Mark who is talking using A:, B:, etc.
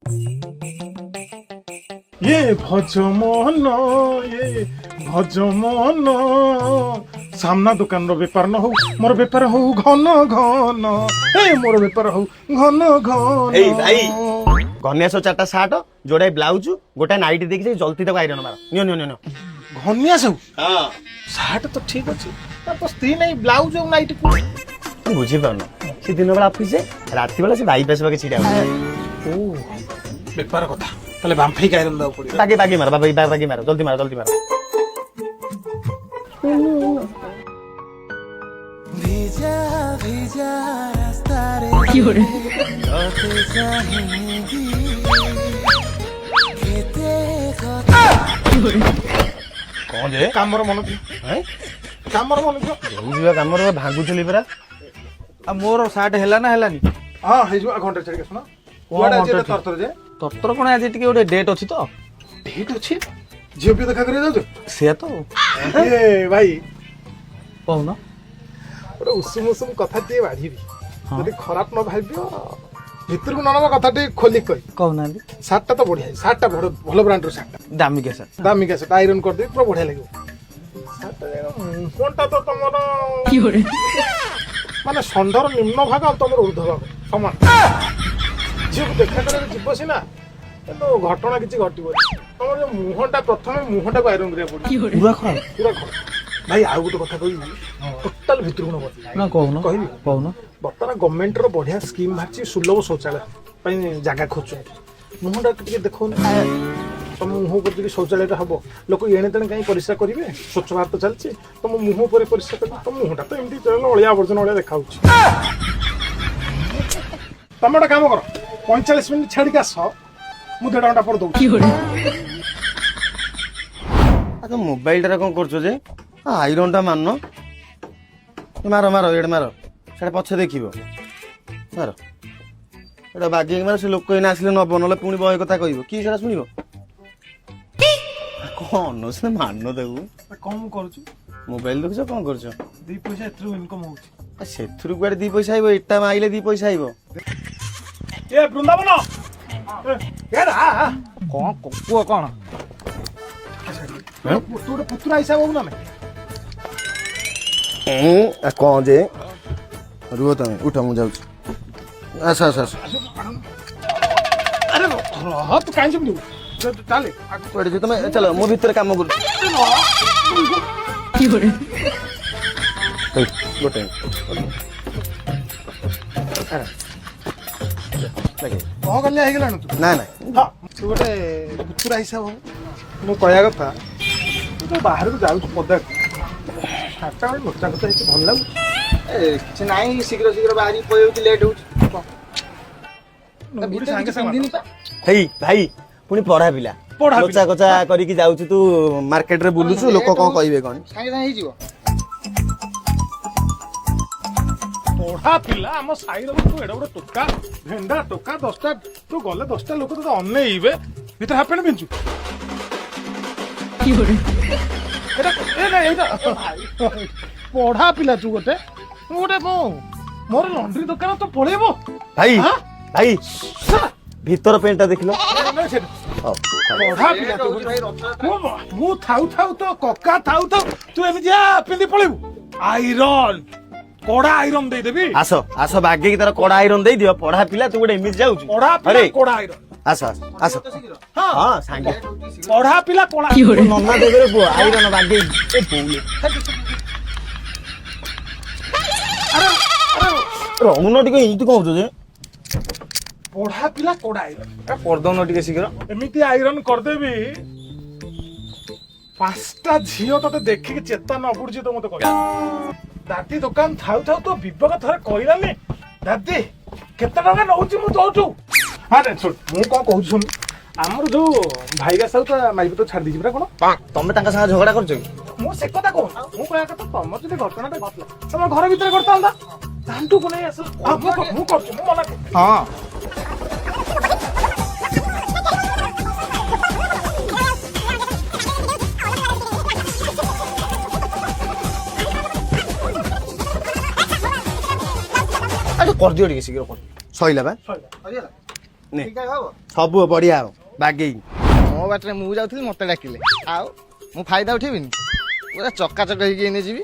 A: ये भजमन ये भजमन सामना दुकान रो बेपार न हो मोर बेपार हो घन घन हे मोर बेपार हो घन घन।
B: ए भाई गणेश चारटा सार्ट जोड़ाए ब्लाउज गोटा नाइट देखी जल्दी तक आयरन मार नियो नियो नियो।
A: घनिया सब
B: हां
A: सार्ट तो ठीक अछि तो स्त्री नहीं ब्लाउज और नाइट को
B: तू बुझी पारनो से दिन बेला ऑफिस राति बेला से बाईपास बाके छिड़ा
A: ओ बेपार कथा ताले बांफई आयरन दाव पड़ी
B: बाकी बाकी मार बाकी मार जल्दी मार जल्दी मार।
C: ভিজা ভিজা রাস্তারে চলতে চাহিদি খেতে
B: कौन जे
A: कामर मन
B: हैं
A: कामर मन
B: जोजिबा कामर भागुचली परा
D: आ मोर सार्ट हेला ना हेलानी
A: हां हे जो घंटा छड़ के सुना
D: कोन
A: वाडा जे
D: घंटा
A: तरतर जे
D: तत्तर कोन आज टिके गोटे डेट अछि तो
A: ठीक अछि झियो पे देखा करे जाउ
D: से तो
A: ए भाई
D: कहू ना
A: ओरे उसुम उसुम कथा टे बाढ़ी যদি खराब न भाबियो ভিতর কো নরম কথাটি খোলি কই
D: कहू ना
A: শার্টটা তো বড়িয়া শার্টটা বড় ভালো ব্র্যান্ডের শার্টটা
D: दामी के साथ
A: দামি কাছে আয়রন করে দিই পুরো বড়িয়া লাগিব শার্টটা কোনটা তো তোমার কি করে মানে ষণ্ঢর নিম্ন ভাগ আর তোমার ঊর্ধ্ব ভাগ সমান ঝিও দেখা করে জীব সিনা কিন্তু ঘটনা কিছু ঘটিব তোমার যে মুহটা প্রথমে মুহটাকে আয়রন করিয়া পড়ি
D: पूरा खराब
A: পুরা খরাপ ভাই ଆଉ ଗୋଟେ କଥା କହିବି ଟୋଟାଲ ଭିତରକୁ ନବ
D: ना कहू ना
A: କହିବି
D: कहू ना
A: ବର୍ତ୍ତମାନ ଗଭର୍ଣ୍ଣମେଣ୍ଟର ବଢିଆ ସ୍କିମ୍ ବାହାରିଛି ସୁଲଭ ଶୌଚାଳୟ ପାଇଁ ଜାଗା ଖୋଜୁଛନ୍ତି ମୁହଁଟା ଟିକେ ଦେଖଉନି ତମ ମୁହଁ ଉପରେ ଯଦି ଶୌଚାଳୟଟା ହବ ଲୋକ ଏଣେ ତେଣେ କାହିଁ ପରିସ୍ରା କରିବେ ସ୍ୱଚ୍ଛ ଭାରତ ଚାଲିଛି ତମ ମୁହଁ ଉପରେ ପରିସ୍ରା କରିବେ ତମ ମୁହଁଟା ତ ଏମିତି ଅଳିଆ ଆବର୍ଜନା ଅଳିଆ ଦେଖାଉଛି ତମେ ଗୋଟେ କାମ କର 45 ମିନିଟ୍ ଛାଡ଼ିକି ଆସ ମୁଁ 1.5 ଘଣ୍ଟା ପରେ ଦଉଛି
B: ଆଚ୍ଛା ମୋବାଇଲଟା କଣ କରୁଛ ଯେ ଆଇରନ୍ ଟା ମାନ ମାର ମାର ଏଡେ ମାର ସେଟା ପଛେ ଦେଖିବ ମାର ଏଟା ବାଗେଇକି ମାର ସେ ଲୋକ ଏଇନା ଆସିଲେ ନବ ନହେଲେ ପୁଣି ବହେ କଥା କହିବ କି ସେଟା ଶୁଣିବ କଣ ସେ ମାନ ଦେବୁ
A: କଣ ମୁଁ କରୁଛି
B: ମୋବାଇଲ ଦେଖୁଛ କଣ କରୁଛ
A: 2 ପଇସା ଏଥିରୁ ଇନକମ୍ ହଉଛି
B: ସେଥିରୁ କୁଆଡେ 2 ପଇସା ଆଇବ ଏଟା ମାଇଲେ 2 ପଇସା ଆଇବ
A: ଏ ବୃନ୍ଦାବନ ଏ ରା
D: कौन पुआ कौन
A: ତୁ ଗୋଟେ ପୁତୁରା ହିସାବ ହବୁ ନା ନାଇଁ
B: କଣ ଯେ ରୁହ ତମେ ଉଠ ମୁଁ ଯାଉଛି ଆସ ଆସ ଆସ
A: ଆରେ ରହ ତୁ କାହିଁ ସେମିତି ଚାଲେ
B: କୁଆଡେ ଯିବ ତମେ ଚାଲ ମୋ ଭିତରେ କାମ କରୁଛି ଗୋଟେ
A: କଣ କଲିଆ ହେଇଗଲାଣି ତୁ
B: ନା ନା
A: ହଁ ତୁ ଗୋଟେ ପୁତୁରା ହିସାବ ହବୁ ମୁଁ କହିବା କଥା ତୁ ତ ବାହାରକୁ ଯାଉଛୁ ପଦାକୁ ସାତଟା ବେଳେ ଲୋଚା କଥା ହେଇଛି ଭଲ ଲାଗୁଛି
D: କିଛି ନାହିଁ ଶୀଘ୍ର ଶୀଘ୍ର ବାହାରି ପଳେଇଯାଉଛି ଲେଟ୍ ହଉଛି
A: ସାଙ୍ଗେ ସାଙ୍ଗେ
B: ହେଇ ଭାଇ ପୁଣି ପଢା ପିଲା
A: ପଢା ପିଲା।
B: ଲୋଚା କଚା କରିକି ଯାଉଛୁ ତୁ ମାର୍କେଟ ରେ ବୁଲୁଛୁ ଲୋକ କଣ କହିବେ କଣ
D: ସାଙ୍ଗେ ସାଙ୍ଗେ ହେଇଯିବ
A: ପଢା ପିଲା ଆମ ସାହିର ତୁ ଏଡେ ଗୋଟେ ଟୋକା ଭେଣ୍ଡା ଟୋକା 10ଟା ତୁ ଗଲେ 10ଟା ଲୋକ ତତେ ଅନେଇବେ ଭିତରେ ହାଫ ପ୍ୟାଣ୍ଟ ପିନ୍ଧୁଛୁ ପଢା ପିଲା ତୁ ଗୋଟେ ମୁଁ ଗୋଟେ ମୋର ଲଣ୍ଡ୍ରି ଦୋକାନ ତ ପଳେଇବ
B: ଭାଇ
A: ହଁ?
B: ଭାଇ ଭିତର ପେଣ୍ଟ ଟା ଦେଖିଲ
A: ପଢା ପିଲା ତୁ ଗୋଟେ। ମୁଁ ଥାଉ ଥାଉ ତ କକା ଥାଉ ଥାଉ ତୁ ଏମିତି ପିନ୍ଧି ପଳେଇବୁ ଆଇରନ୍ କଡା ଆଇରନ୍ ଦେଇଦେବି
B: ଆସ ଆସ ବାଗେଇକି ତାର କଡା ଆଇରନ୍ ଦେଇଦିଅ ପଢା ପିଲା ତୁ ଗୋଟେ ଏମିତି ଯାଉଛୁ
A: ପଢା ପିଲା
B: ଆରେ
A: କଡା ଆଇରନ୍
B: ଆସ ଆସ ଆସ ହଁ ସାଙ୍ଗେ
A: ପଢା ପିଲା କଡା
B: ନନା ଦେବରେ ପୁଅ ଆଇରନ୍ ବାଗେଇକି ଏ ବୋଉଲେ ରହୁନ ଟିକେ ଏମିତି କଣ ହଉଛ ଯେ
A: ପଢା ପିଲା କଡା ଆଇରନ୍
D: କରିଦଉନ ଟିକେ ଶୀଘ୍ର
A: ଏମିତି ଆଇରନ୍ କରିଦେବି 5ଟା ଝିଅ ତତେ ଦେଖିକି ଚେତା ନ ପଡୁଛି ତ ମତେ କହିବା ଦାଦି ଦୋକାନ ଥାଉ ଥାଉ ତ ବିବେକ ଥରେ କହିଲାନି ଦାଦି କେତେ ଟଙ୍କା ନଉଛି ମୁଁ ଦଉଛୁ ଆରେ ଶୁଣ ମୁଁ କଣ କହୁଛି ଶୁଣ ଆମର ଯୋଉ ଭାଇଗା ସାହୁ ତା ମାଇପ ତ ଛାଡି ଦେଇଛି ପରା କଣ
B: ତମେ ତାଙ୍କ ସାଙ୍ଗେ ଝଗଡା କରୁଛ କି
A: ମୁଁ ସେ କଥା କହୁନି ମୁଁ କହିବା କଥା ତମର ଯଦି ଘଟଣାଟା ଘଟିଲା ତମ ଘର ଭିତରେ କରିଥାନ୍ତା ଦାଣ୍ଡୁକୁ ନେଇ ଆସ ମୁଁ କରୁଛି ମୁଁ ମନା କରୁଛି
D: ହଁ
B: କରିଦିଅ ଟିକେ ଶୀଘ୍ର କରିଦିଅ ସଇଲା ବା
A: ସଇଲା।
B: ନେ।
D: ଠିକ ଠାକ ହବ
B: ସବୁ ବଢିଆ ହବ ବାଗେଇ।
D: ମୋ ବାଟରେ ମୁଁ ଯାଉଥିଲି ମତେ ଡାକିଲେ ଆଉ ମୁଁ ଫାଇଦା ଉଠେଇବିନି ପୁରା ଚକାଚକ ହେଇକି ଏନେ ଯିବି